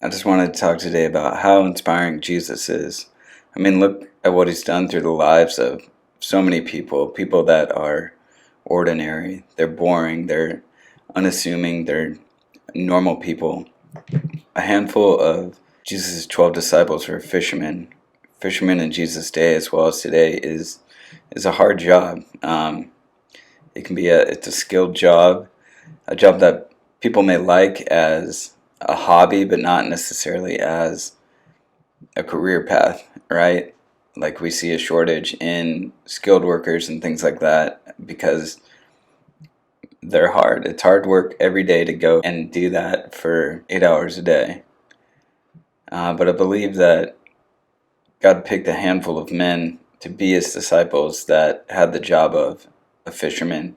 I just wanted to talk today about how inspiring Jesus is. I mean, look at what he's done through the lives of so many people, people that are ordinary, they're boring, they're unassuming, they're normal people. A handful of Jesus' 12 disciples were fishermen. Fishermen in Jesus' day as well as today is a hard job. It's a skilled job, a job that people may like as a hobby, but not necessarily as a career path, right? Like we see a shortage in skilled workers and things like that because they're hard. It's hard work every day to go and do that for 8 hours a day. But I believe that God picked a handful of men to be his disciples that had the job of a fisherman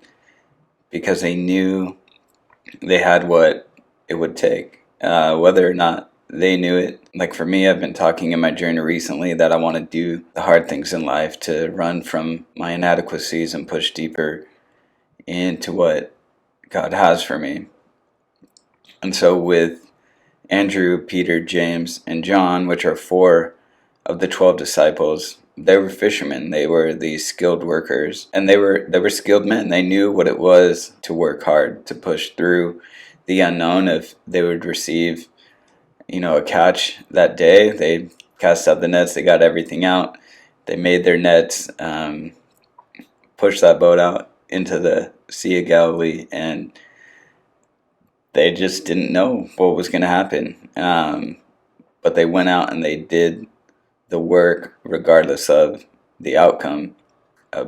because they knew they had what it would take, whether or not they knew it. Like for me, I've been talking in my journey recently that I want to do the hard things in life, to run from my inadequacies and push deeper into what God has for me. And so with Andrew, Peter, James, and John, which are four of the 12 disciples, they were fishermen. They were these skilled workers, and they were skilled men. They knew what it was to work hard, to push through the unknown. If they would receive, a catch that day, they cast out the nets. They got everything out. They made their nets, pushed that boat out into the Sea of Galilee, and they just didn't know what was going to happen. But they went out and they did the work regardless of the outcome,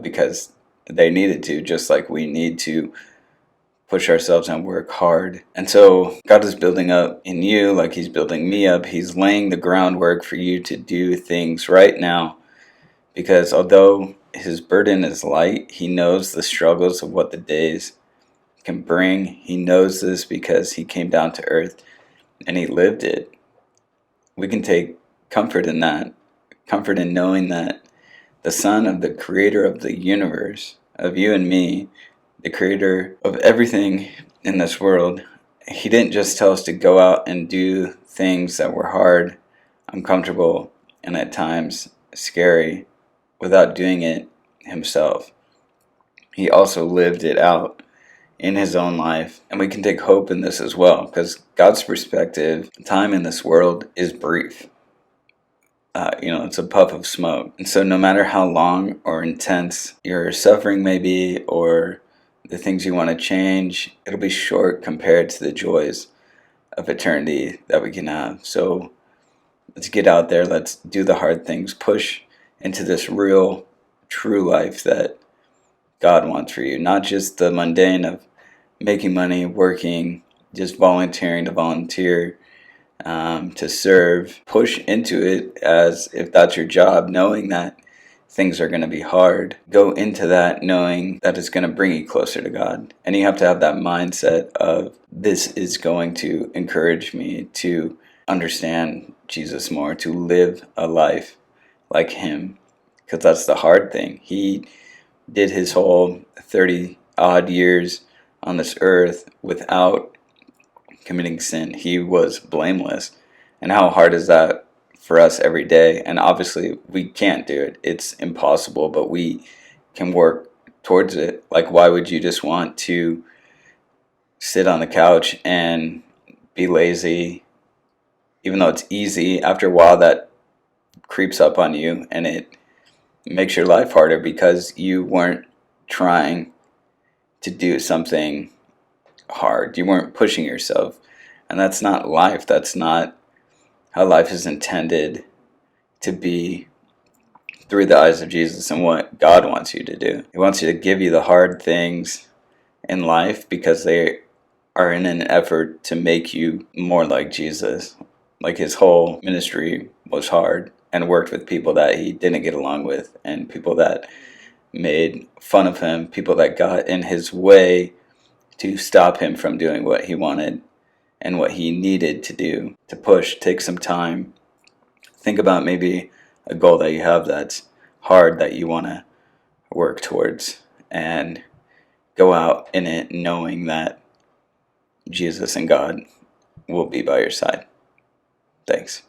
because they needed to, just like we need to push ourselves and work hard. And so God is building up in you like he's building me up. He's laying the groundwork for you to do things right now, because although his burden is light, he knows the struggles of what the days can bring. He knows this because he came down to earth and he lived it. We can take comfort in that, comfort in knowing that the Son of the creator of the universe, of you and me, the creator of everything in this world, he didn't just tell us to go out and do things that were hard, uncomfortable, and at times scary without doing it himself. He also lived it out in his own life. And we can take hope in this as well, because God's perspective, time in this world is brief. It's a puff of smoke. And so no matter how long or intense your suffering may be, or the things you want to change, it'll be short compared to the joys of eternity that we can have. So let's get out there. Let's do the hard things. Push into this real, true life that God wants for you. Not just the mundane of making money, working, just volunteering to volunteer, to serve. Push into it as if that's your job, knowing that things are going to be hard. Go into that knowing that it's going to bring you closer to God. And you have to have that mindset of, this is going to encourage me to understand Jesus more, to live a life like him. Because that's the hard thing. He did his whole 30 odd years on this earth without committing sin. He was blameless. And how hard is that for us every day? And obviously we can't do it. It's impossible, but we can work towards it. Like, why would you just want to sit on the couch and be lazy? Even though it's easy, after a while that creeps up on you and it makes your life harder because you weren't trying to do something hard. You weren't pushing yourself. And that's not life. That's not how life is intended to be through the eyes of Jesus and what God wants you to do. He wants you to give you the hard things in life because they are in an effort to make you more like Jesus. Like, his whole ministry was hard and worked with people that he didn't get along with, and people that made fun of him, people that got in his way to stop him from doing what he wanted and what he needed to do. To push, take some time. Think about maybe a goal that you have that's hard that you want to work towards, and go out in it knowing that Jesus and God will be by your side. Thanks.